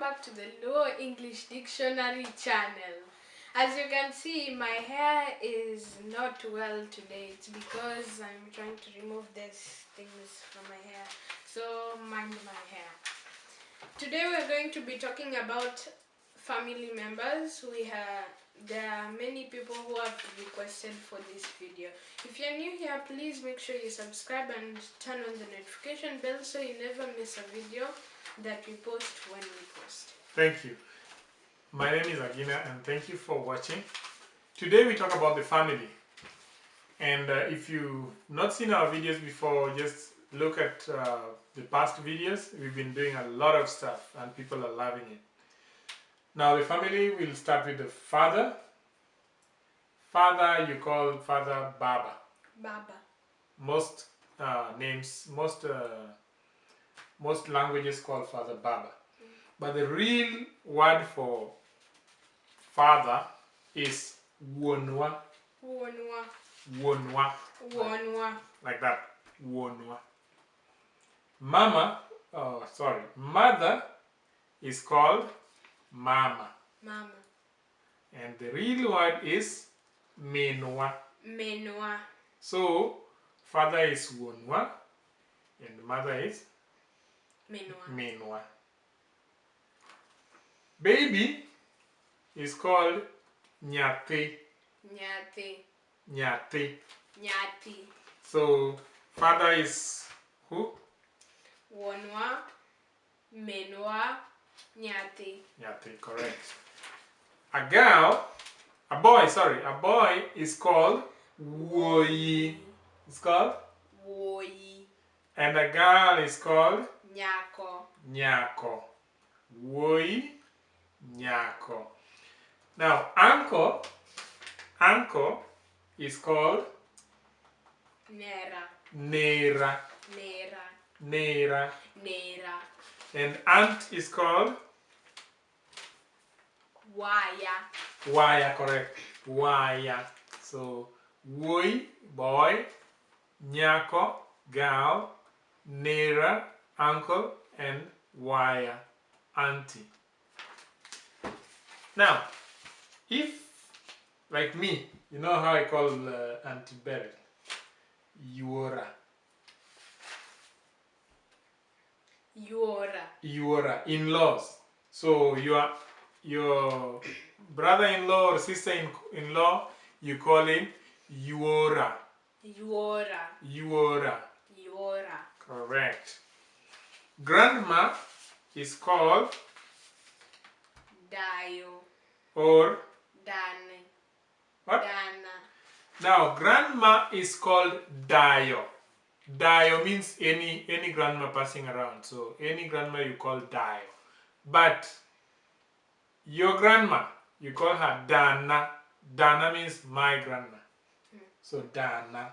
back to the Luo English Dictionary channel. As you can see, my hair is not well today. It's because I'm trying to remove these things from my hair. So mind my hair. Today we're going to be talking about family members. There are many people who have requested for this video. If you're new here, please make sure you subscribe and turn on the notification bell so you never miss a video that we post when we post. Thank you. My name is Agina and thank you for watching. Today we talk about the family. And if you've not seen our videos before, just look at the past videos. We've been doing a lot of stuff and people are loving it. Now the family, will start with the father. Father, you call father Baba. Baba. Most most languages call father Baba. But the real word for father is wonwa. Wonwa. Wonwa. Wonwa. Like that. Wonwa. Mother is called mama. Mama. And the real word is menwa. Menwa. So father is wonwa and mother is Menwa. menwa. Baby is called nyati. Nyati. Nyati. Nyati. So father is who? Wonwa. Menwa. Nyati. Nyati, correct. A boy is called woyi. It's called Woyi. and a girl is called Nyako. nyako. Woyi, nyako. Now uncle is called Nera. nera. Nera. Nera. Nera. And aunt is called Waya. waya, correct. Waya. So woi, boy, nyako, girl, nera, uncle, and waya, auntie. Now, if, like me, you know how I call Auntie Beryl? Yora. Yora, in-laws. So your brother-in-law or sister-in-law, you call him Yora. Yora. Yora. Yora. Correct. Grandma is called Dayo. or Dane. what? Dana. Now grandma is called Dayo. Dayo means any grandma passing around. So any grandma you call Dayo. But your grandma, you call her Dana. Dana means my grandma. So Dana.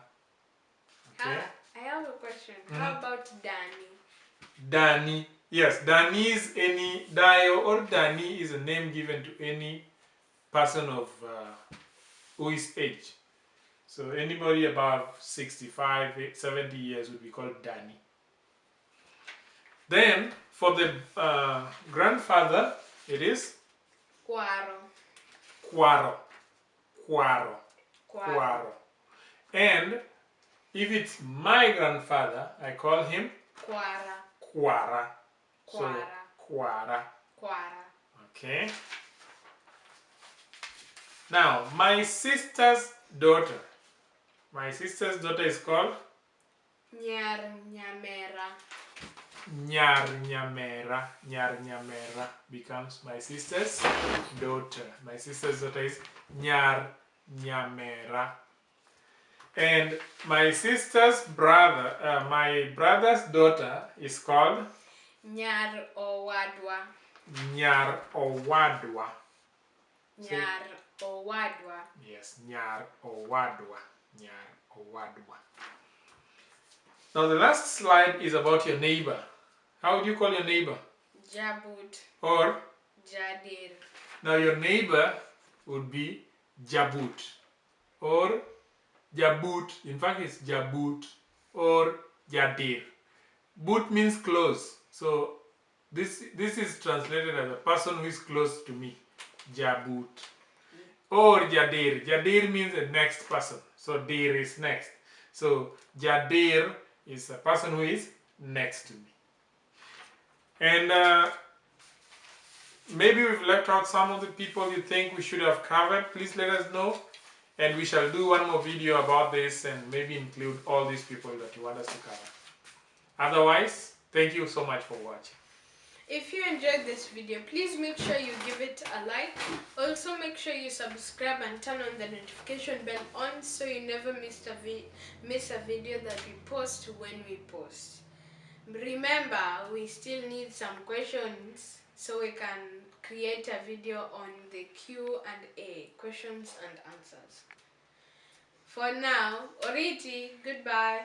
Okay. I have a question. How about Danny? Dani. Yes, Dani is Dayo or Dani is a name given to any person of who is age. So anybody above 65, 70 years would be called Dani. Then for the grandfather, it is Quaro. Quaro. Quaro. Quaro. Quaro. And if it's my grandfather, I call him Quara. Quara. So Quara. Quara. Quara. Okay. Now, my sister's daughter. My sister's daughter is called Nyar Nyamera. Nyar Nyamera. Nyar Nyamera becomes my sister's daughter. My sister's daughter is Nyar Nyamera. And my sister's brother, my brother's daughter is called Nyar Owadwa. Nyar Owadwa. Nyar Owadwa. Yes, Nyar Owadwa. Nyar Owadwa. Now the last slide is about your neighbor. How would you call your neighbor? Jabut. Or? Jadir. Now your neighbor would be Jabut. Or Jabut. In fact, it's Jabut. Or Jadir. Boot means close. So This is translated as a person who is close to me. Jabut. Or Jadir. Jadir means the next person. So Dir is next. So Jadir is a person who is next to me. And maybe we've left out some of the people you think we should have covered. Please let us know. And we shall do one more video about this and maybe include all these people that you want us to cover. Otherwise, thank you so much for watching. If you enjoyed this video, please make sure you give it a like. Also make sure you subscribe and turn on the notification bell on so you never miss a video that we post when we post. Remember, we still need some questions so we can create a video on the Q&A, questions and answers. For now, Oriti, goodbye.